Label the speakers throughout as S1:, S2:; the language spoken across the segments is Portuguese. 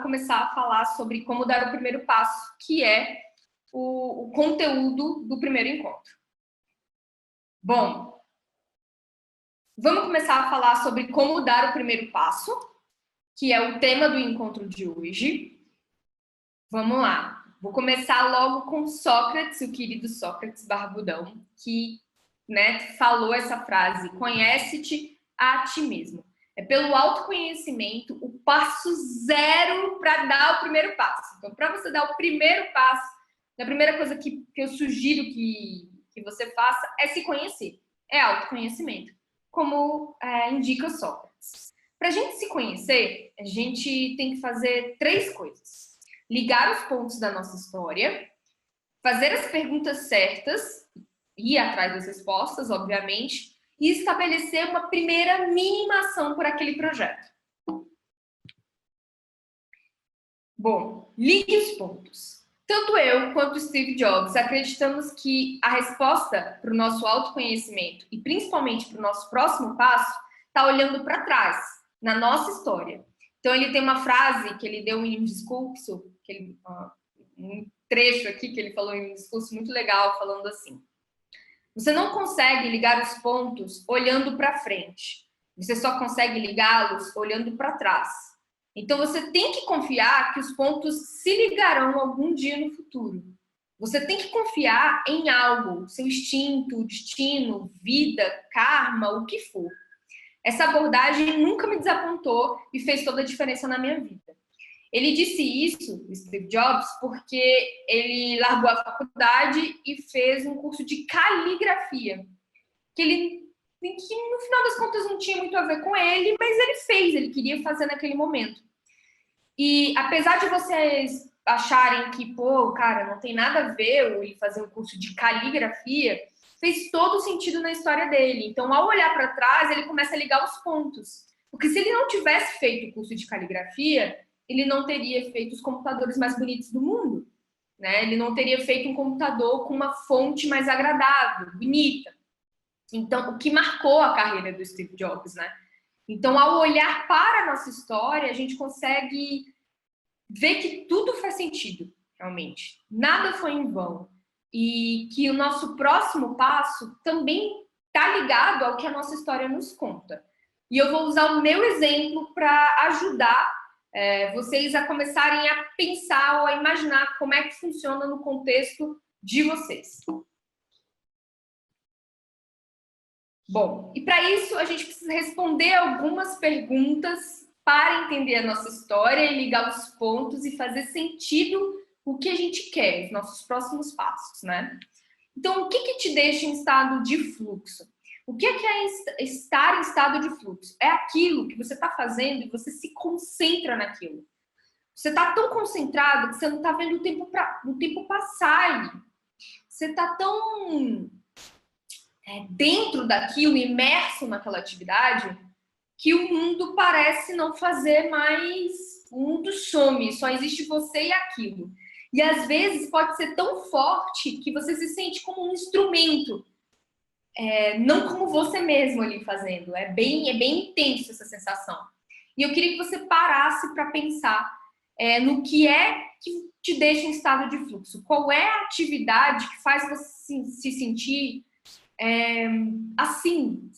S1: começar a falar sobre como dar o primeiro passo, que é o conteúdo do primeiro encontro. Bom, vamos começar a falar sobre como dar o primeiro passo, que é o tema do encontro de hoje. Vamos lá. Vou começar logo com Sócrates, o querido Sócrates Barbudão, que falou essa frase: conhece-te a ti mesmo. É pelo autoconhecimento o passo zero para dar o primeiro passo. Então, para você dar o primeiro passo, a primeira coisa que eu sugiro que você faça é se conhecer. É autoconhecimento, como indica Sócrates. Para a gente se conhecer, a gente tem que fazer 3 coisas: ligar os pontos da nossa história, fazer as perguntas certas, ir atrás das respostas, obviamente, e estabelecer uma primeira mínima ação por aquele projeto. Bom, ligue os pontos. Tanto eu quanto Steve Jobs acreditamos que a resposta para o nosso autoconhecimento e principalmente para o nosso próximo passo está olhando para trás, na nossa história. Então, ele tem uma frase que ele deu em um discurso, um trecho aqui que ele falou em um discurso muito legal, falando assim: você não consegue ligar os pontos olhando para frente. Você só consegue ligá-los olhando para trás. Então, você tem que confiar que os pontos se ligarão algum dia no futuro. Você tem que confiar em algo, seu instinto, destino, vida, karma, o que for. Essa abordagem nunca me desapontou e fez toda a diferença na minha vida. Ele disse isso, Steve Jobs, porque ele largou a faculdade e fez um curso de caligrafia, que no final das contas não tinha muito a ver com ele, mas ele fez, ele queria fazer naquele momento. E apesar de vocês acharem que, cara, não tem nada a ver ele fazer um curso de caligrafia, fez todo sentido na história dele. Então, ao olhar para trás, ele começa a ligar os pontos. Porque se ele não tivesse feito o curso de caligrafia, ele não teria feito os computadores mais bonitos do mundo, né? Ele não teria feito um computador com uma fonte mais agradável, bonita. Então, o que marcou a carreira do Steve Jobs, né? Então, ao olhar para a nossa história, a gente consegue ver que tudo faz sentido, realmente. Nada foi em vão. E que o nosso próximo passo também está ligado ao que a nossa história nos conta. E eu vou usar o meu exemplo para ajudar vocês a começarem a pensar ou a imaginar como é que funciona no contexto de vocês. Bom, e para isso a gente precisa responder algumas perguntas para entender a nossa história e ligar os pontos e fazer sentido o que a gente quer, os nossos próximos passos, né? Então, o que te deixa em estado de fluxo? O que é estar em estado de fluxo? É aquilo que você está fazendo e você se concentra naquilo. Você está tão concentrado que você não está vendo o tempo passar ali. Você está tão dentro daquilo, imerso naquela atividade, que o mundo parece não fazer mais. O mundo some, só existe você e aquilo. E às vezes pode ser tão forte que você se sente como um instrumento, não como você mesmo ali fazendo. É bem intenso essa sensação. E eu queria que você parasse para pensar no que é que te deixa em estado de fluxo. Qual é a atividade que faz você se sentir assim,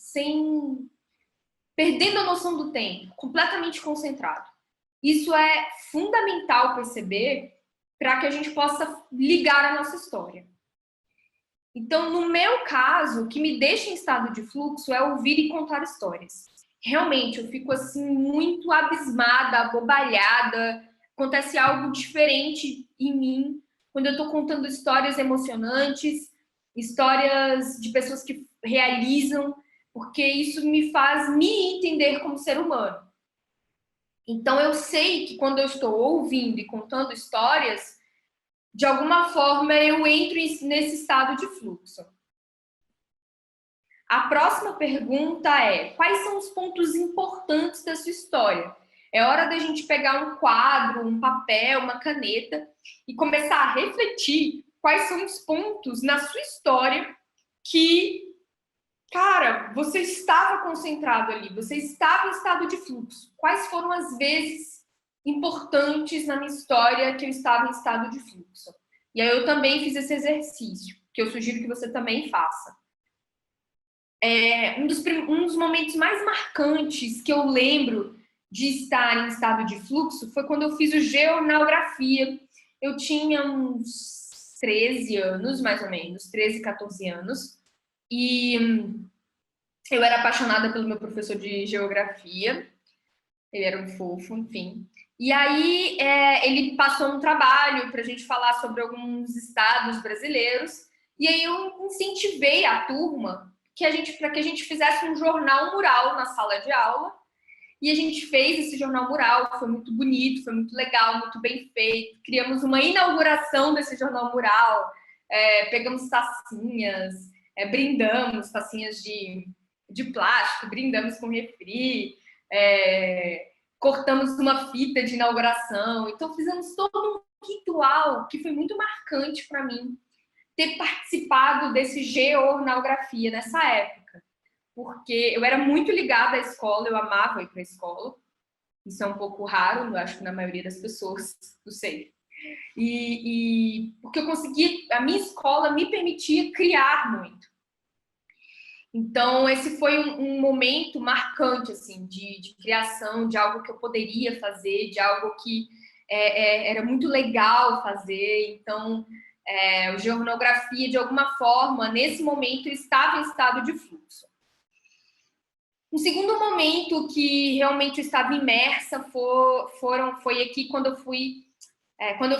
S1: perdendo a noção do tempo, completamente concentrado. Isso é fundamental perceber para que a gente possa ligar a nossa história. Então, no meu caso, o que me deixa em estado de fluxo é ouvir e contar histórias. Realmente, eu fico assim muito abismada, abobalhada. Acontece algo diferente em mim quando eu estou contando histórias emocionantes, histórias de pessoas que realizam, porque isso me faz me entender como ser humano. Então, eu sei que quando eu estou ouvindo e contando histórias, de alguma forma eu entro nesse estado de fluxo. A próxima pergunta é: quais são os pontos importantes da sua história? É hora da gente pegar um quadro, um papel, uma caneta e começar a refletir quais são os pontos na sua história que, cara, você estava concentrado ali, você estava em estado de fluxo. Quais foram as vezes importantes na minha história que eu estava em estado de fluxo. E aí eu também fiz esse exercício, que eu sugiro que você também faça. Um dos momentos mais marcantes que eu lembro de estar em estado de fluxo foi quando eu fiz o geonografia. Eu tinha uns 13 anos, mais ou menos, 13, 14 anos, e eu era apaixonada pelo meu professor de geografia. Ele era um fofo, enfim. E aí ele passou um trabalho para a gente falar sobre alguns estados brasileiros. E aí eu incentivei a turma para que a gente fizesse um jornal mural na sala de aula. E a gente fez esse jornal mural, foi muito bonito, foi muito legal, muito bem feito. Criamos uma inauguração desse jornal mural, pegamos tacinhas, brindamos, tacinhas de plástico, brindamos com refri, cortamos uma fita de inauguração. Então fizemos todo um ritual que foi muito marcante para mim ter participado desse geonografia nessa época, porque eu era muito ligada à escola, eu amava ir para a escola. Isso é um pouco raro, eu acho que na maioria das pessoas, não sei. Porque eu conseguia, a minha escola me permitia criar muito. Então, esse foi um momento marcante, assim, de criação, de algo que eu poderia fazer, de algo que era muito legal fazer. Então, a geonografia, de alguma forma, nesse momento, estava em estado de fluxo. Um segundo momento que realmente eu estava imersa foi aqui quando eu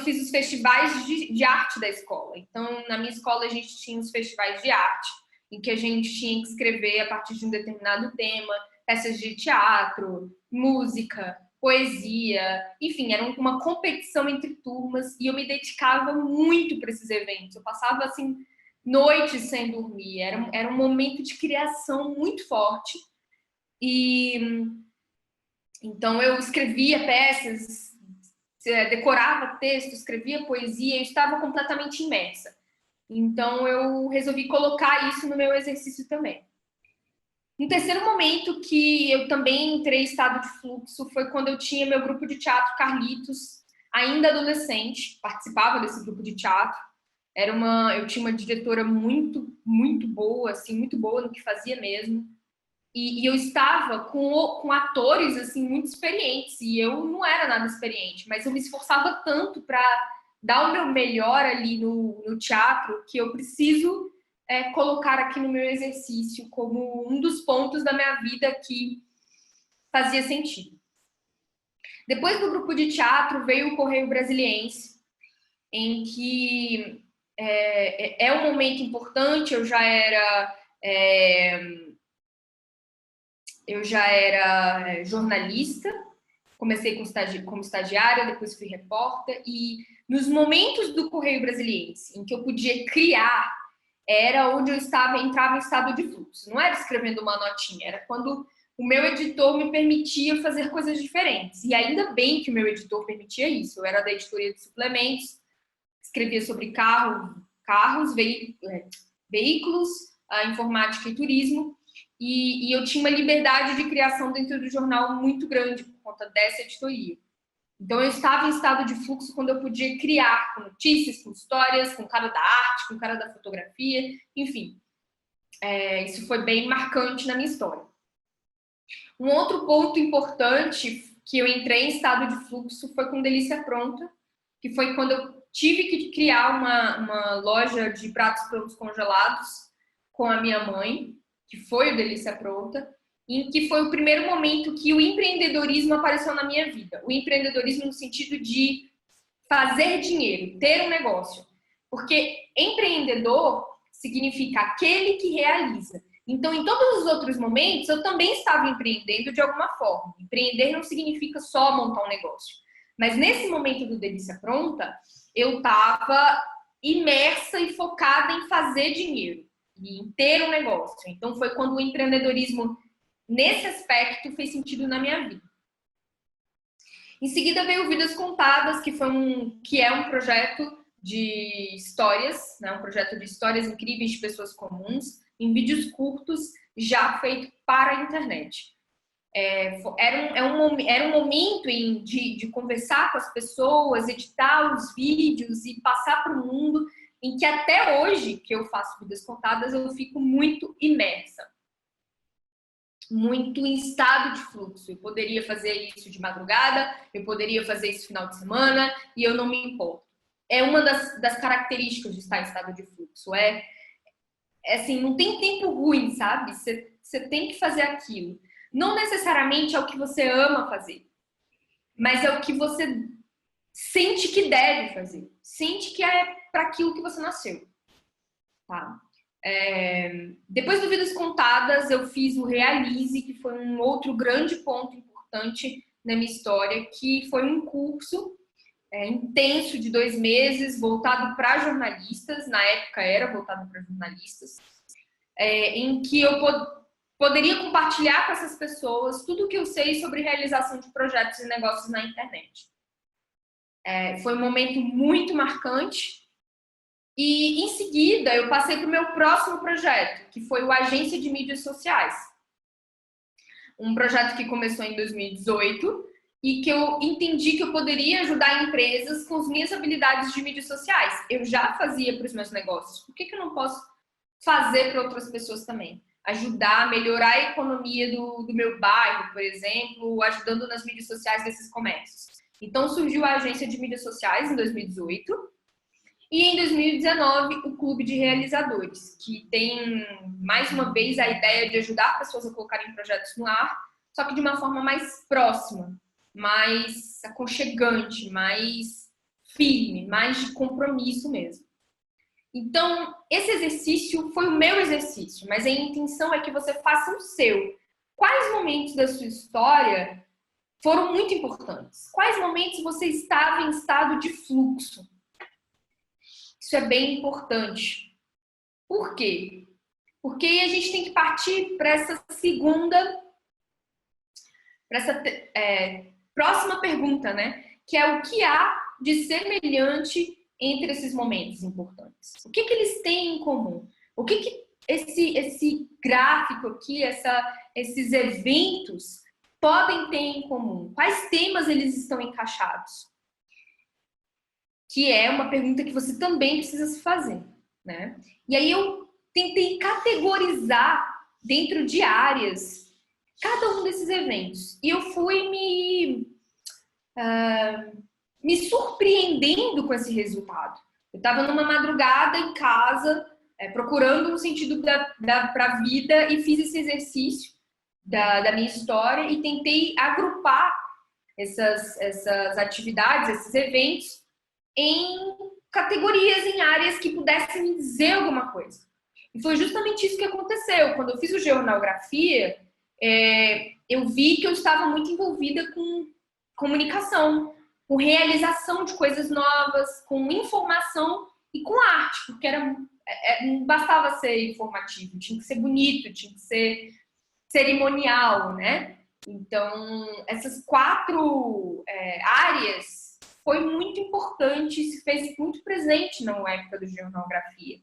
S1: fiz os festivais de arte da escola. Então, na minha escola, a gente tinha os festivais de arte, em que a gente tinha que escrever a partir de um determinado tema, peças de teatro, música, poesia, enfim, era uma competição entre turmas e eu me dedicava muito para esses eventos. Eu passava, assim, noites sem dormir, era um momento de criação muito forte. E então eu escrevia peças, decorava texto, escrevia poesia, eu estava completamente imersa. Então eu resolvi colocar isso no meu exercício também. Um terceiro momento que eu também entrei em estado de fluxo foi quando eu tinha meu grupo de teatro Carlitos, ainda adolescente, participava desse grupo de teatro. Eu tinha uma diretora muito, muito boa, assim, muito boa no que fazia mesmo. E eu estava com atores assim muito experientes e eu não era nada experiente, mas eu me esforçava tanto para dar o meu melhor ali no teatro que eu preciso colocar aqui no meu exercício como um dos pontos da minha vida que fazia sentido. Depois do grupo de teatro veio o Correio Brasiliense, em que é um momento importante. Eu já era jornalista, comecei como estagiária, depois fui repórter, e nos momentos do Correio Brasiliense, em que eu podia criar, era onde eu entrava em estado de fluxo. Não era escrevendo uma notinha, era quando o meu editor me permitia fazer coisas diferentes. E ainda bem que o meu editor permitia isso. Eu era da editoria de suplementos, escrevia sobre carros, veículos, informática e turismo. E eu tinha uma liberdade de criação dentro do jornal muito grande por conta dessa editoria. Então, eu estava em estado de fluxo quando eu podia criar com notícias, com histórias, com o cara da arte, com o cara da fotografia, enfim. Isso foi bem marcante na minha história. Um outro ponto importante que eu entrei em estado de fluxo foi com Delícia Pronta, que foi quando eu tive que criar uma loja de pratos prontos congelados com a minha mãe, que foi o Delícia Pronta, em que foi o primeiro momento que o empreendedorismo apareceu na minha vida. O empreendedorismo no sentido de fazer dinheiro, ter um negócio. Porque empreendedor significa aquele que realiza. Então, em todos os outros momentos, eu também estava empreendendo de alguma forma. Empreender não significa só montar um negócio. Mas nesse momento do Delícia Pronta, eu estava imersa e focada em fazer dinheiro e em ter um negócio. Então, foi quando o empreendedorismo, nesse aspecto, fez sentido na minha vida. Em seguida veio Vidas Contadas, que é um projeto de histórias, né? Um projeto de histórias incríveis de pessoas comuns, em vídeos curtos, já feito para a internet. Era um momento de conversar com as pessoas, editar os vídeos e passar para o mundo, em que até hoje, que eu faço Vidas Contadas, eu fico muito imersa, muito em estado de fluxo. Eu poderia fazer isso de madrugada, eu poderia fazer isso final de semana, e eu não me importo. É uma das características de estar em estado de fluxo. Assim, não tem tempo ruim, sabe? Você tem que fazer aquilo. Não necessariamente é o que você ama fazer, mas é o que você sente que deve fazer. Sente que é para aquilo que você nasceu. Tá? Depois do Vidas Contadas, eu fiz o Realize, que foi um outro grande ponto importante na minha história, que foi um curso intenso de 2 meses, voltado para jornalistas. Na época era voltado para jornalistas, em que eu poderia compartilhar com essas pessoas tudo o que eu sei sobre realização de projetos e negócios na internet. Foi um momento muito marcante. E, em seguida, eu passei para o meu próximo projeto, que foi o Agência de Mídias Sociais. Um projeto que começou em 2018 e que eu entendi que eu poderia ajudar empresas com as minhas habilidades de mídias sociais. Eu já fazia para os meus negócios. Por que eu não posso fazer para outras pessoas também? Ajudar a melhorar a economia do meu bairro, por exemplo, ajudando nas mídias sociais desses comércios. Então, surgiu a Agência de Mídias Sociais em 2018. E em 2019, o Clube de Realizadores, que tem, mais uma vez, a ideia de ajudar pessoas a colocarem projetos no ar, só que de uma forma mais próxima, mais aconchegante, mais firme, mais de compromisso mesmo. Então, esse exercício foi o meu exercício, mas a intenção é que você faça o seu. Quais momentos da sua história foram muito importantes? Quais momentos você estava em estado de fluxo? Isso é bem importante. Por quê? Porque aí a gente tem que partir para essa segunda, para essa próxima pergunta, né? Que é o que há de semelhante entre esses momentos importantes? O que eles têm em comum? O que esse gráfico aqui, esses eventos podem ter em comum? Quais temas eles estão encaixados? Que é uma pergunta que você também precisa se fazer, né? E aí eu tentei categorizar dentro de áreas cada um desses eventos. E eu fui me surpreendendo com esse resultado. Eu estava numa madrugada em casa, procurando um sentido para a vida, e fiz esse exercício da minha história e tentei agrupar essas atividades, esses eventos, em categorias, em áreas que pudessem me dizer alguma coisa. E foi justamente isso que aconteceu. Quando eu fiz o Geonografia, eu vi que eu estava muito envolvida com comunicação, com realização de coisas novas, com informação e com arte, porque não bastava ser informativo, tinha que ser bonito, tinha que ser cerimonial, né? Então, essas 4 áreas foi muito importante, se fez muito presente na época do Geonografia.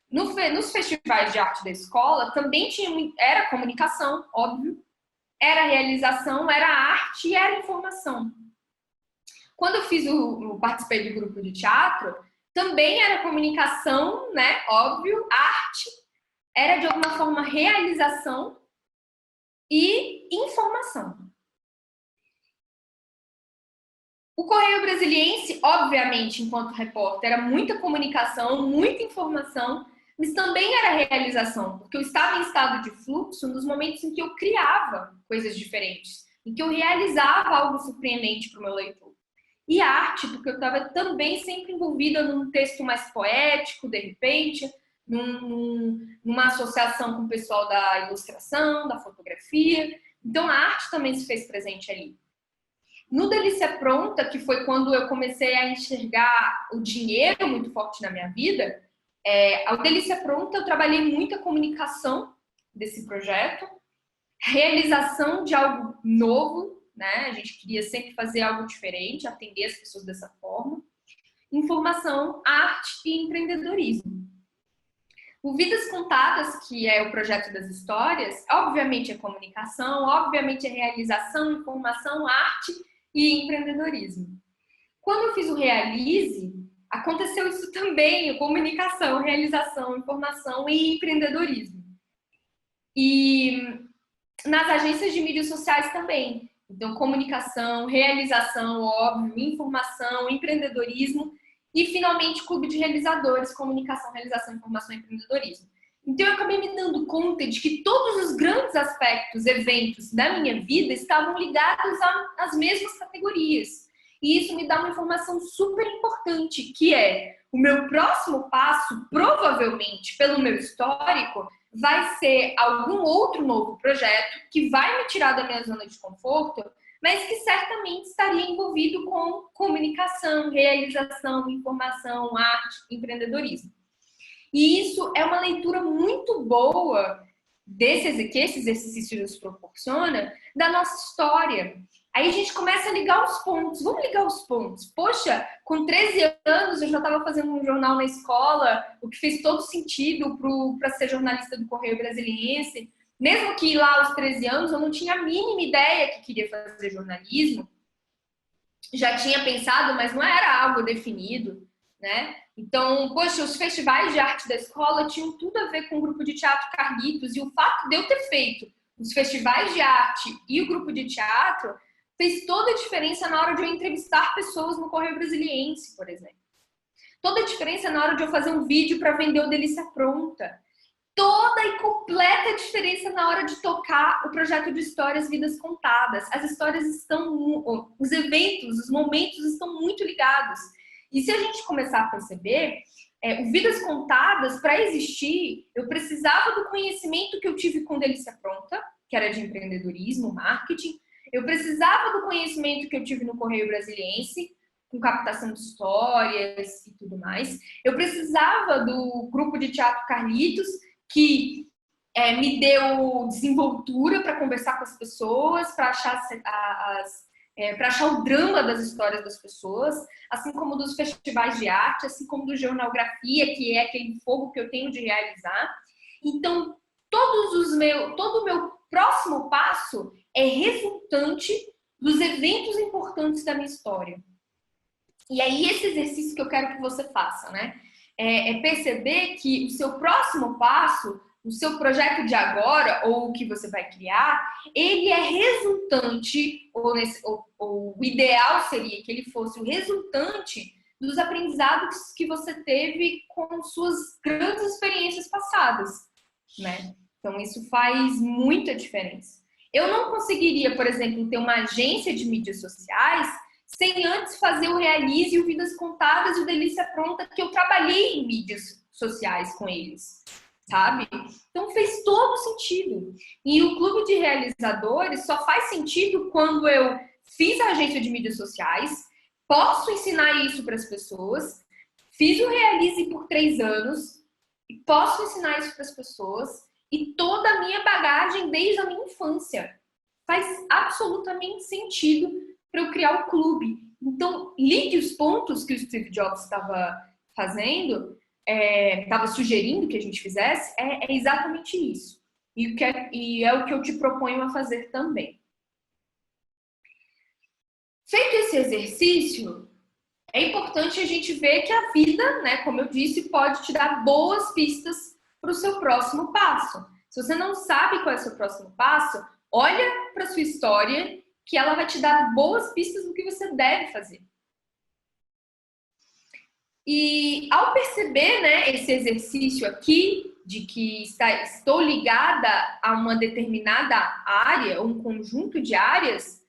S1: Nos festivais de arte da escola também era comunicação, óbvio, era realização, era arte e era informação. Quando eu participei do grupo de teatro, também era comunicação, né? Óbvio, arte, era de alguma forma realização e informação. O Correio Brasiliense, obviamente, enquanto repórter, era muita comunicação, muita informação, mas também era realização, porque eu estava em estado de fluxo nos momentos em que eu criava coisas diferentes, em que eu realizava algo surpreendente para o meu leitor. E arte, porque eu estava também sempre envolvida num texto mais poético, de repente, numa associação com o pessoal da ilustração, da fotografia. Então, a arte também se fez presente ali. No Delícia Pronta, que foi quando eu comecei a enxergar o dinheiro muito forte na minha vida, ao Delícia Pronta eu trabalhei muita comunicação desse projeto, realização de algo novo, né? A gente queria sempre fazer algo diferente, atender as pessoas dessa forma, informação, arte e empreendedorismo. O Vidas Contadas, que é o projeto das histórias, obviamente é comunicação, obviamente é realização, informação, arte e empreendedorismo. Quando eu fiz o Realize, aconteceu isso também, comunicação, realização, informação e empreendedorismo. E nas agências de mídias sociais também. Então, comunicação, realização, óbvio, informação, empreendedorismo e, finalmente, clube de realizadores, comunicação, realização, informação e empreendedorismo. Então, eu acabei me dando conta de que todos os grandes aspectos, eventos da minha vida estavam ligados às mesmas categorias. E isso me dá uma informação super importante, que é o meu próximo passo, provavelmente, pelo meu histórico, vai ser algum outro novo projeto que vai me tirar da minha zona de conforto, mas que certamente estaria envolvido com comunicação, realização, informação, arte, empreendedorismo. E isso é uma leitura muito boa que esse exercício nos proporciona da nossa história. Aí a gente começa a ligar os pontos. Vamos ligar os pontos. Poxa, com 13 anos eu já estava fazendo um jornal na escola, o que fez todo sentido para ser jornalista do Correio Brasiliense. Mesmo que lá aos 13 anos eu não tinha a mínima ideia que queria fazer jornalismo. Já tinha pensado, mas não era algo definido, né? Então, poxa, os festivais de arte da escola tinham tudo a ver com o grupo de teatro Carlitos, e o fato de eu ter feito os festivais de arte e o grupo de teatro fez toda a diferença na hora de eu entrevistar pessoas no Correio Brasiliense, por exemplo. Toda a diferença na hora de eu fazer um vídeo para vender o Delícia Pronta. Toda e completa diferença na hora de tocar o projeto de histórias Vidas Contadas. As histórias estão, os eventos, os momentos estão muito ligados. E se a gente começar a perceber, o Vidas Contadas, para existir, eu precisava do conhecimento que eu tive com Delícia Pronta, que era de empreendedorismo, marketing. Eu precisava do conhecimento que eu tive no Correio Brasiliense, com captação de histórias e tudo mais. Eu precisava do grupo de teatro Carlitos, que me deu desenvoltura para conversar com as pessoas, para achar o drama das histórias das pessoas, assim como dos festivais de arte, assim como do Jornalgrafia, que é aquele fogo que eu tenho de realizar. Então, todo o meu próximo passo é resultante dos eventos importantes da minha história. E aí, esse exercício que eu quero que você faça, né? É perceber que o seu próximo passo, o seu projeto de agora, ou o que você vai criar, ele é resultante, ou o ideal seria que ele fosse o resultante dos aprendizados que você teve com suas grandes experiências passadas, né? Então, isso faz muita diferença. Eu não conseguiria, por exemplo, ter uma agência de mídias sociais sem antes fazer o Realize e o Vidas Contadas e o Delícia Pronta, que eu trabalhei em mídias sociais com eles, sabe? Então fez todo sentido. E o clube de realizadores só faz sentido quando eu fiz a agência de mídias sociais, posso ensinar isso para as pessoas, fiz o Realize por 3 anos, e posso ensinar isso para as pessoas, e toda a minha bagagem desde a minha infância. Faz absolutamente sentido para eu criar o clube. Então, ligue os pontos que o Steve Jobs estava fazendo, estava sugerindo que a gente fizesse, é exatamente isso. E é o que eu te proponho a fazer também. Feito esse exercício, é importante a gente ver que a vida, né, como eu disse, pode te dar boas pistas para o seu próximo passo. Se você não sabe qual é o seu próximo passo, olha para a sua história, que ela vai te dar boas pistas do que você deve fazer. E ao perceber, né, esse exercício aqui, de que estou ligada a uma determinada área, um conjunto de áreas,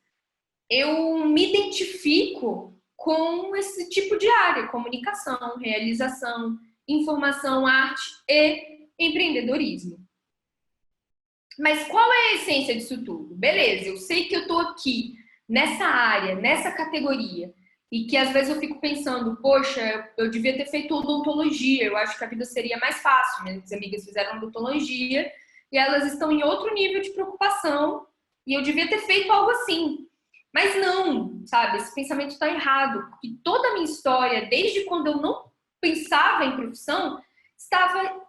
S1: eu me identifico com esse tipo de área: comunicação, realização, informação, arte e empreendedorismo. Mas qual é a essência disso tudo? Beleza, eu sei que eu tô aqui nessa área, nessa categoria, e que às vezes eu fico pensando, poxa, eu devia ter feito odontologia, eu acho que a vida seria mais fácil. Minhas amigas fizeram odontologia e elas estão em outro nível de preocupação e eu devia ter feito algo assim. Mas não, sabe? Esse pensamento está errado, porque toda a minha história, desde quando eu não pensava em profissão, estava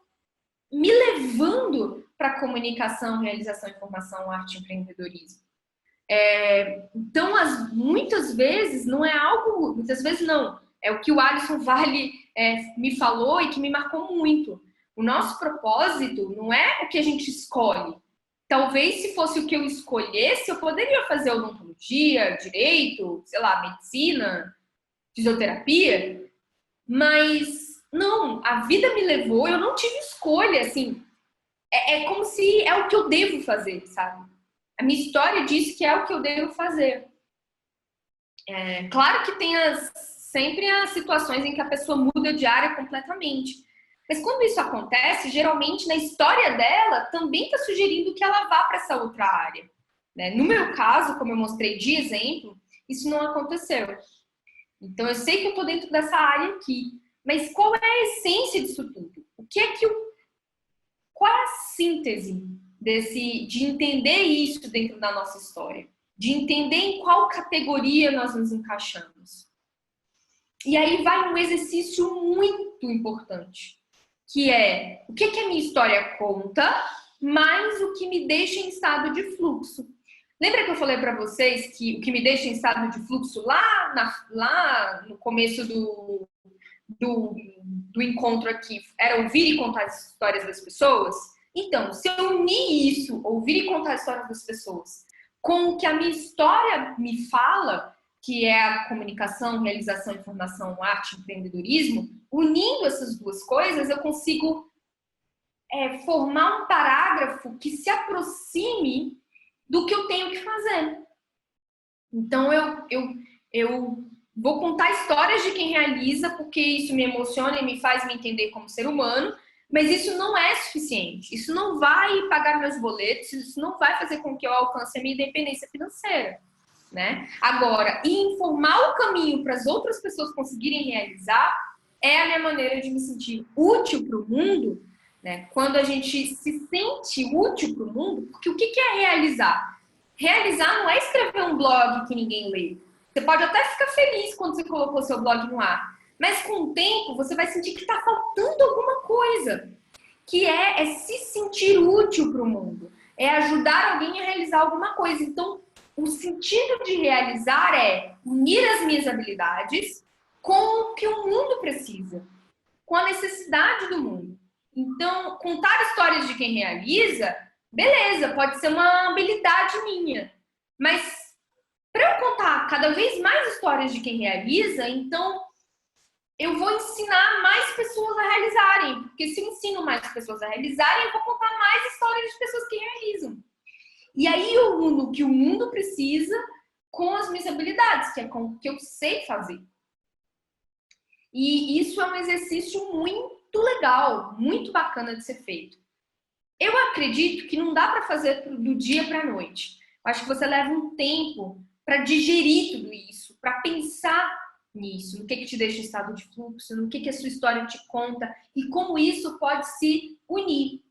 S1: me levando para comunicação, realização, informação, arte e empreendedorismo. Então, muitas vezes não é algo, muitas vezes não, é o que o Alisson Vale me falou e que me marcou muito. O nosso propósito não é o que a gente escolhe. Talvez se fosse o que eu escolhesse, eu poderia fazer odontologia, direito, sei lá, medicina, fisioterapia, mas não, a vida me levou, eu não tive escolha, assim, como se é o que eu devo fazer, sabe? A minha história diz que é o que eu devo fazer. Claro que tem sempre as situações em que a pessoa muda de área completamente. Mas quando isso acontece, geralmente na história dela também está sugerindo que ela vá para essa outra área. Né? No meu caso, como eu mostrei de exemplo, isso não aconteceu. Então eu sei que eu estou dentro dessa área aqui. Mas qual é a essência disso tudo? Qual é a síntese de entender isso dentro da nossa história? De entender em qual categoria nós nos encaixamos. E aí vai um exercício muito importante, que é o que a minha história conta, mais o que me deixa em estado de fluxo. Lembra que eu falei para vocês que o que me deixa em estado de fluxo lá no começo do encontro aqui era ouvir e contar as histórias das pessoas? Então, se eu unir isso, ouvir e contar as histórias das pessoas, com o que a minha história me fala, que é a comunicação, realização, informação, arte, empreendedorismo, unindo essas duas coisas, eu consigo formar um parágrafo que se aproxime do que eu tenho que fazer. Então, eu vou contar histórias de quem realiza, porque isso me emociona e me faz me entender como ser humano, mas isso não é suficiente. Isso não vai pagar meus boletos, isso não vai fazer com que eu alcance a minha independência financeira. Né? Agora, informar o caminho para as outras pessoas conseguirem realizar é a minha maneira de me sentir útil para o mundo, né? Quando a gente se sente útil para o mundo, porque o que é realizar? Realizar não é escrever um blog que ninguém lê. Você pode até ficar feliz quando você colocou seu blog no ar, mas com o tempo você vai sentir que está faltando alguma coisa, que é se sentir útil para o mundo, é ajudar alguém a realizar alguma coisa. Então, o sentido de realizar é unir as minhas habilidades com o que o mundo precisa, com a necessidade do mundo. Então, contar histórias de quem realiza, beleza, pode ser uma habilidade minha. Mas para eu contar cada vez mais histórias de quem realiza, então eu vou ensinar mais pessoas a realizarem. Porque se eu ensino mais pessoas a realizarem, eu vou contar mais histórias de pessoas que realizam. E aí eu uno o que o mundo precisa com as minhas habilidades, que é com o que eu sei fazer. E isso é um exercício muito legal, muito bacana de ser feito. Eu acredito que não dá para fazer do dia para a noite. Eu acho que você leva um tempo para digerir tudo isso, para pensar nisso, no que te deixa em estado de fluxo, no que a sua história te conta e como isso pode se unir.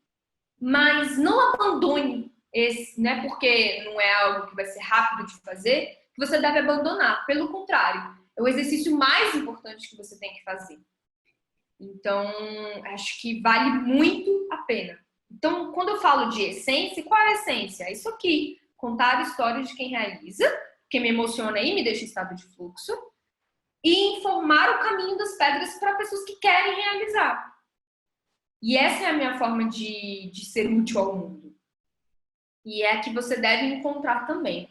S1: Mas não abandone esse, né? Porque não é algo que vai ser rápido de fazer, que você deve abandonar. Pelo contrário, é o exercício mais importante que você tem que fazer. Então, acho que vale muito a pena. Então, quando eu falo de essência, qual é a essência? É isso aqui, contar histórias de quem realiza, que me emociona e me deixa em estado de fluxo, e informar o caminho das pedras para pessoas que querem realizar. E essa é a minha forma de ser útil ao mundo. E é a que você deve encontrar também.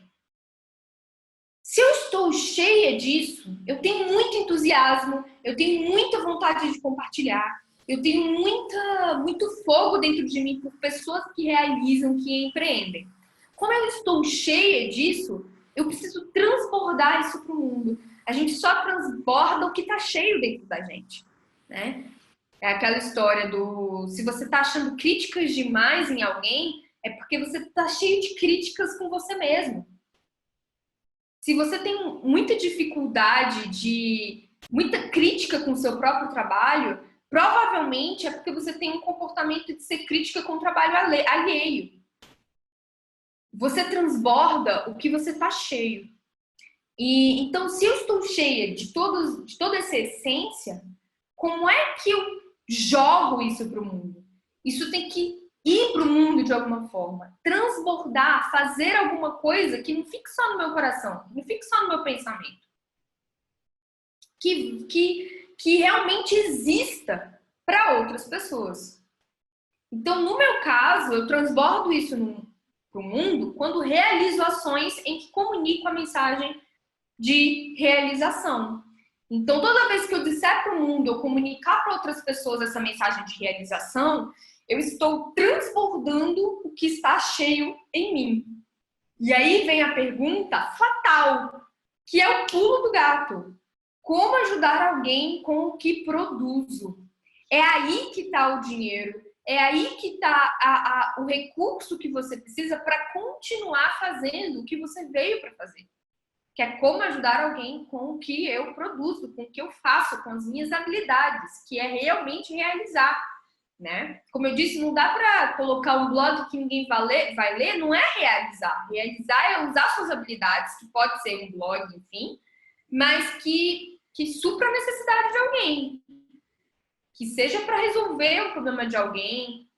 S1: Se eu estou cheia disso, eu tenho muito entusiasmo, eu tenho muita vontade de compartilhar, eu tenho muito fogo dentro de mim por pessoas que realizam, que empreendem. Como eu estou cheia disso, eu preciso transbordar isso para o mundo. A gente só transborda o que está cheio dentro da gente, né? É aquela história se você está achando críticas demais em alguém, é porque você está cheio de críticas com você mesmo. Se você tem muita dificuldade muita crítica com o seu próprio trabalho, provavelmente é porque você tem um comportamento de ser crítica com o trabalho alheio. Você transborda o que você está cheio. E então, se eu estou cheia de toda essa essência, como é que eu jogo isso para o mundo? Isso tem que ir para o mundo de alguma forma, transbordar, fazer alguma coisa que não fique só no meu coração, não fique só no meu pensamento. Que realmente exista para outras pessoas. Então, no meu caso, eu transbordo isso para o mundo quando realizo ações em que comunico a mensagem de realização. Então, toda vez que eu disser para o mundo, eu comunicar para outras pessoas essa mensagem de realização, eu estou transbordando o que está cheio em mim. E aí vem a pergunta fatal, que é o pulo do gato. Como ajudar alguém com o que produzo? É aí que está o dinheiro, é aí que está o recurso que você precisa para continuar fazendo o que você veio para fazer. Que é como ajudar alguém com o que eu produzo, com o que eu faço, com as minhas habilidades, que é realmente realizar, né? Como eu disse, não dá para colocar um blog que ninguém vai ler, não é realizar. Realizar é usar suas habilidades, que pode ser um blog, enfim, mas que supra a necessidade de alguém, que seja para resolver o problema de alguém,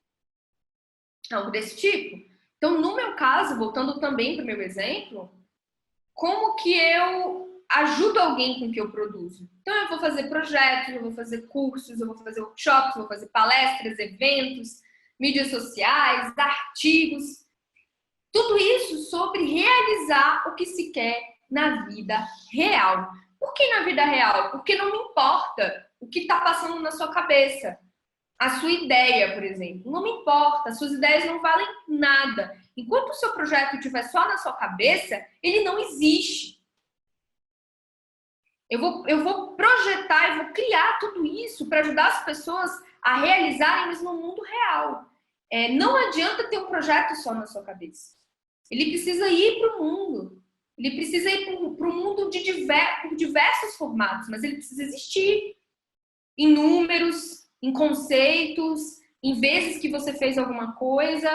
S1: algo desse tipo. Então, no meu caso, voltando também para o meu exemplo, como que eu ajudo alguém com o que eu produzo? Então, eu vou fazer projetos, eu vou fazer cursos, eu vou fazer workshops, eu vou fazer palestras, eventos, mídias sociais, artigos. Tudo isso sobre realizar o que se quer na vida real. Por que na vida real? Porque não me importa o que está passando na sua cabeça. A sua ideia, por exemplo, não me importa, suas ideias não valem nada. Enquanto o seu projeto estiver só na sua cabeça, ele não existe. Eu vou projetar, eu vou criar tudo isso para ajudar as pessoas a realizarem, mas no mundo real. Não adianta ter um projeto só na sua cabeça. Ele precisa ir para o mundo. Ele precisa ir para o mundo por diversos formatos, mas ele precisa existir em números, em conceitos, em vezes que você fez alguma coisa.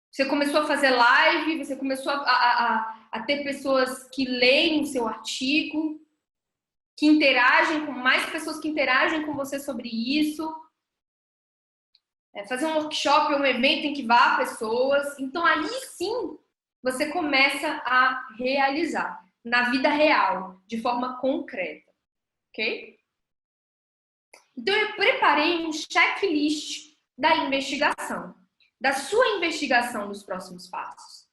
S1: Você começou a fazer live, você começou a ter pessoas que leem o seu artigo, que interagem com mais pessoas que interagem com você sobre isso. Fazer um workshop ou um evento em que vá pessoas. Então, aí sim, você começa a realizar na vida real, de forma concreta. Ok? Então, eu preparei um checklist da investigação, da sua investigação dos próximos passos.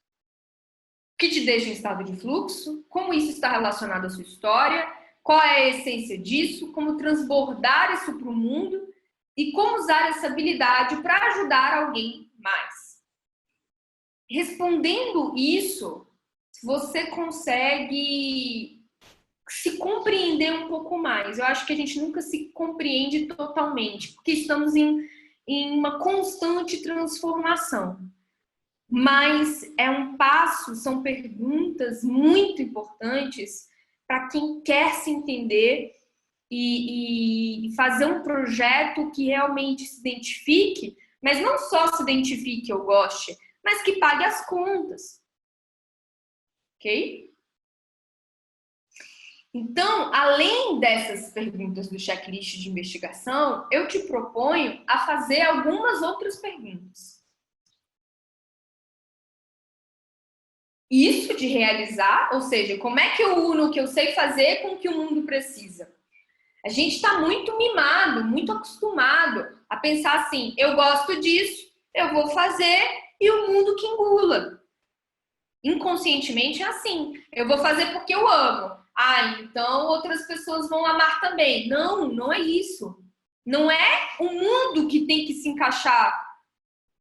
S1: O que te deixa em estado de fluxo, como isso está relacionado à sua história, qual é a essência disso, como transbordar isso para o mundo e como usar essa habilidade para ajudar alguém mais. Respondendo isso, você consegue se compreender um pouco mais. Eu acho que a gente nunca se compreende totalmente, porque estamos em uma constante transformação. Mas é um passo, são perguntas muito importantes para quem quer se entender e fazer um projeto que realmente se identifique, mas não só se identifique ou goste, mas que pague as contas. Ok? Então, além dessas perguntas do checklist de investigação, eu te proponho a fazer algumas outras perguntas. Isso de realizar, ou seja, como é que eu uno o que eu sei fazer com o que o mundo precisa? A gente está muito mimado, muito acostumado a pensar assim, eu gosto disso, eu vou fazer e o mundo que engula. Inconscientemente é assim, eu vou fazer porque eu amo. Então outras pessoas vão amar também. Não, não é isso. Não é o mundo que tem que se encaixar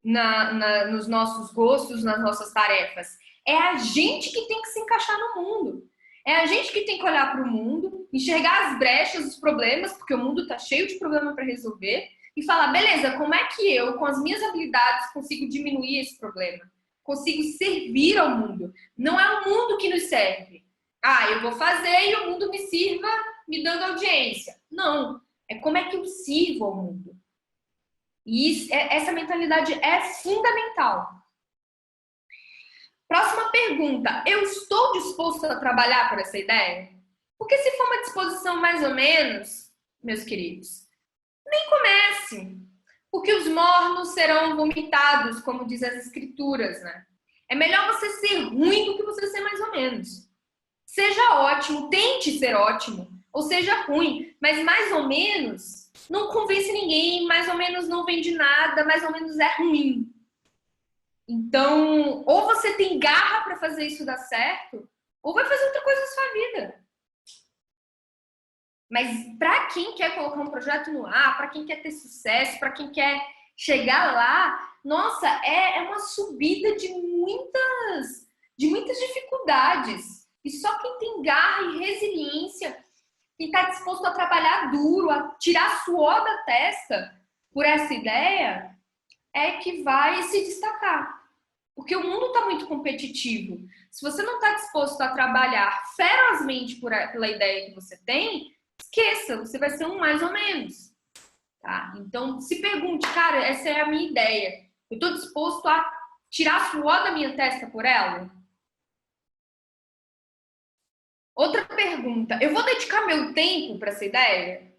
S1: nos nossos gostos, nas nossas tarefas. É a gente que tem que se encaixar no mundo. É a gente que tem que olhar para o mundo, enxergar as brechas, os problemas, porque o mundo está cheio de problema para resolver, e falar, beleza, como é que eu, com as minhas habilidades, consigo diminuir esse problema? Consigo servir ao mundo. Não é o mundo que nos serve. Eu vou fazer e o mundo me sirva me dando audiência. Não. É como é que eu sirvo ao mundo. E essa mentalidade é fundamental. Próxima pergunta. Eu estou disposto a trabalhar por essa ideia? Porque se for uma disposição mais ou menos, meus queridos, nem comece. Porque os mornos serão vomitados, como diz as escrituras, né? É melhor você ser ruim do que você ser mais ou menos. Seja ótimo, tente ser ótimo, ou seja ruim, mas mais ou menos não convence ninguém, mais ou menos não vende nada, mais ou menos é ruim. Então, ou você tem garra para fazer isso dar certo, ou vai fazer outra coisa na sua vida. Mas para quem quer colocar um projeto no ar, para quem quer ter sucesso, para quem quer chegar lá, nossa, é uma subida de muitas dificuldades. E só quem tem garra e resiliência, quem está disposto a trabalhar duro, a tirar suor da testa por essa ideia, é que vai se destacar. Porque o mundo está muito competitivo. Se você não está disposto a trabalhar ferozmente pela ideia que você tem, esqueça, você vai ser um mais ou menos. Tá? Então, se pergunte, cara, essa é a minha ideia. Eu estou disposto a tirar suor da minha testa por ela? Outra pergunta, eu vou dedicar meu tempo para essa ideia?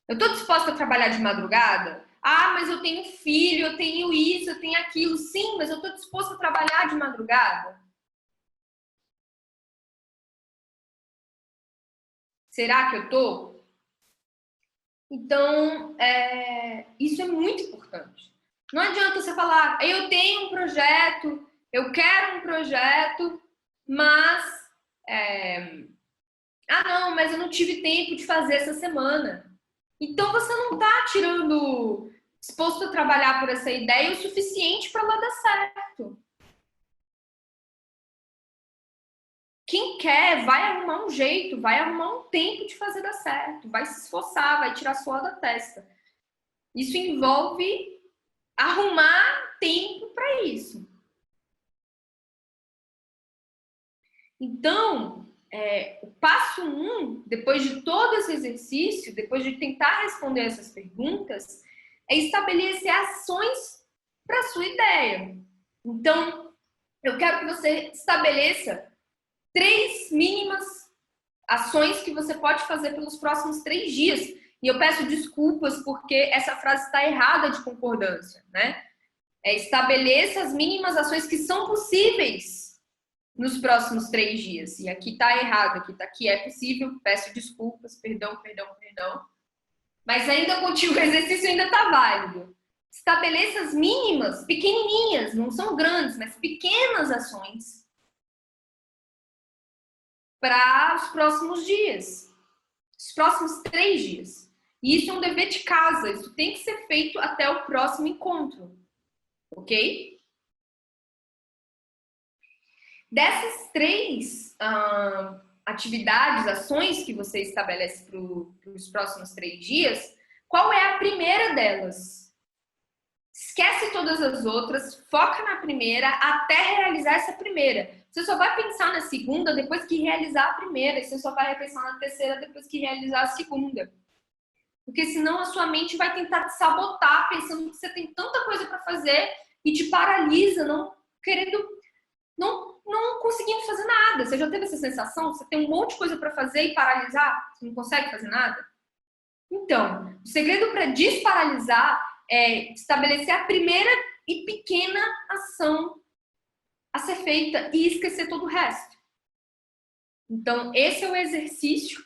S1: Eu estou disposta a trabalhar de madrugada? Ah, mas eu tenho filho, eu tenho isso, eu tenho aquilo. Sim, mas eu estou disposta a trabalhar de madrugada? Será que eu estou? Então, isso é muito importante. Não adianta você falar, eu tenho um projeto, eu quero um projeto, mas... não, mas eu não tive tempo de fazer essa semana. Então, você não está disposto a trabalhar por essa ideia o suficiente para ela dar certo. Quem quer vai arrumar um jeito, vai arrumar um tempo de fazer dar certo, vai se esforçar, vai tirar suor da testa. Isso envolve arrumar tempo para isso. Então, o passo 1, depois de todo esse exercício, depois de tentar responder essas perguntas, é estabelecer ações para a sua ideia. Então, eu quero que você estabeleça 3 mínimas ações que você pode fazer pelos próximos 3 dias. E eu peço desculpas porque essa frase está errada de concordância, né? Estabeleça as mínimas ações que são possíveis nos próximos 3 dias. E aqui está errado, aqui é possível, peço desculpas, perdão. Mas ainda continua, o exercício ainda está válido. Estabeleça as mínimas, pequenininhas, não são grandes, mas pequenas ações para os próximos dias, os próximos 3 dias. E isso é um dever de casa, isso tem que ser feito até o próximo encontro, ok? Dessas 3 atividades, ações que você estabelece para os próximos 3 dias, qual é a primeira delas? Esquece todas as outras, foca na primeira até realizar essa primeira. Você só vai pensar na segunda depois que realizar a primeira, e você só vai pensar na terceira depois que realizar a segunda. Porque senão a sua mente vai tentar te sabotar, pensando que você tem tanta coisa para fazer e te paralisa, não conseguindo fazer nada. Você já teve essa sensação? Você tem um monte de coisa para fazer e paralisar? Você não consegue fazer nada? Então, o segredo para desparalisar é estabelecer a primeira e pequena ação a ser feita e esquecer todo o resto. Então, esse é o exercício